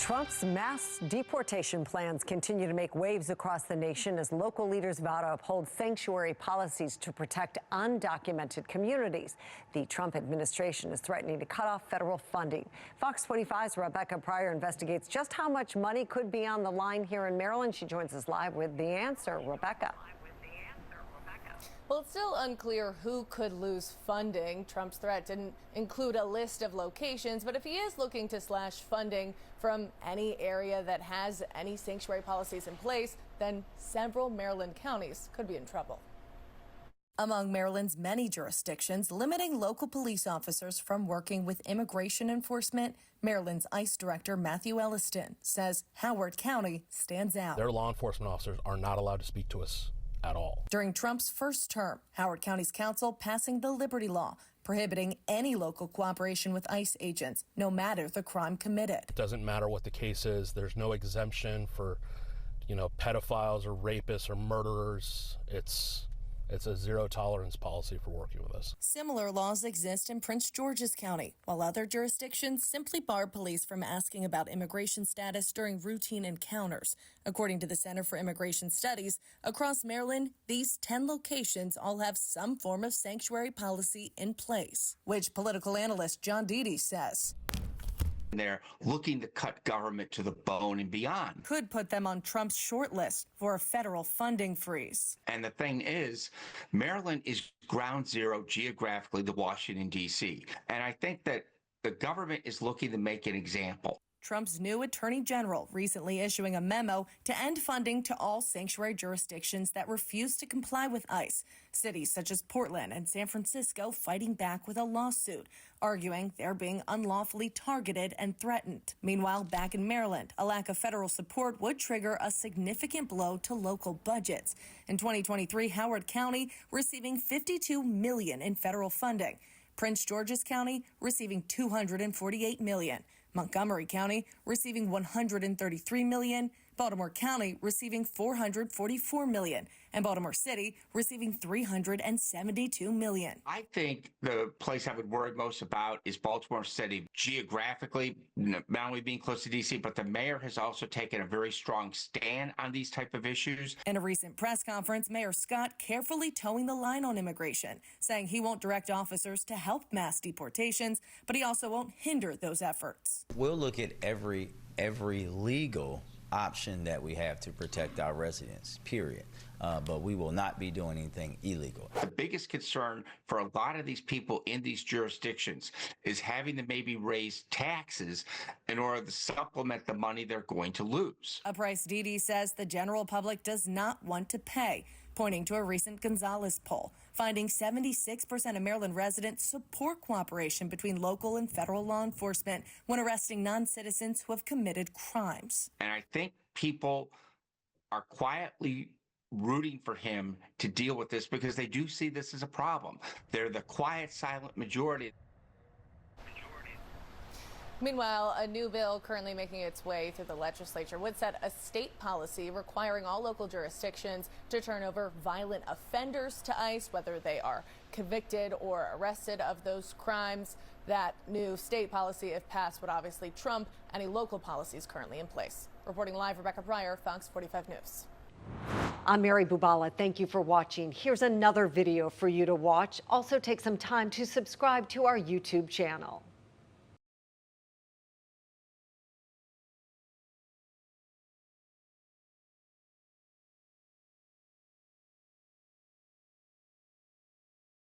Trump's mass deportation plans continue to make waves across the nation as local leaders vow to uphold sanctuary policies to protect undocumented communities. The Trump administration is threatening to cut off federal funding. Fox 25's Rebecca Pryor investigates just how much money could be on the line here in Maryland. She joins us live with the answer. Rebecca. Well, it's still unclear who could lose funding. Trump's threat didn't include a list of locations, but if he is looking to slash funding from any area that has any sanctuary policies in place, then several Maryland counties could be in trouble. Among Maryland's many jurisdictions limiting local police officers from working with immigration enforcement, Maryland's ICE Director Mathew Elliston says Howard County stands out. Their law enforcement officers are not allowed to speak to us at all. During Trump's first term, Howard County's council passing the Liberty Law, prohibiting any local cooperation with ICE agents, no matter the crime committed. It doesn't matter what the case is. There's no exemption for, pedophiles or rapists or murderers. It's a zero tolerance policy for working with us. Similar laws exist in Prince George's County, while other jurisdictions simply bar police from asking about immigration status during routine encounters. According to the Center for Immigration Studies, across Maryland, these 10 locations all have some form of sanctuary policy in place, which political analyst John Deedy says they're looking to cut government to the bone and beyond. Could put them on Trump's short list for a federal funding freeze. And the thing is, Maryland is ground zero geographically to Washington, D.C. And I think that the government is looking to make an example. Trump's new attorney general recently issuing a memo to end funding to all sanctuary jurisdictions that refuse to comply with ICE. Cities such as Portland and San Francisco fighting back with a lawsuit, arguing they're being unlawfully targeted and threatened. Meanwhile, back in Maryland, a lack of federal support would trigger a significant blow to local budgets. In 2023, Howard County receiving $52 million in federal funding. Prince George's County receiving $248 million. Montgomery County receiving $133 million, Baltimore County receiving $444 million, and Baltimore City receiving $372 million. I think the place I would worry most about is Baltimore City. Geographically, not only being close to D.C., but the mayor has also taken a very strong stand on these type of issues. In a recent press conference, Mayor Scott carefully towing the line on immigration, saying he won't direct officers to help mass deportations, but he also won't hinder those efforts. We'll look at every legal option that we have to protect our residents, period. But we will not be doing anything illegal. The biggest concern for a lot of these people in these jurisdictions is having to maybe raise taxes in order to supplement the money they're going to lose. A price Deedy says the general public does not want to pay, pointing to a recent Gonzalez poll, finding 76% of Maryland residents support cooperation between local and federal law enforcement when arresting non-citizens who have committed crimes. And I think people are quietly rooting for him to deal with this because they do see this as a problem. They're the quiet, silent majority. Meanwhile, a new bill currently making its way through the legislature would set a state policy requiring all local jurisdictions to turn over violent offenders to ICE, whether they are convicted or arrested of those crimes. That new state policy, if passed, would obviously trump any local policies currently in place. Reporting live, Rebecca Pryor, Fox 45 News. I'm Mary Bubala. Thank you for watching. Here's another video for you to watch. Also take some time to subscribe to our YouTube channel.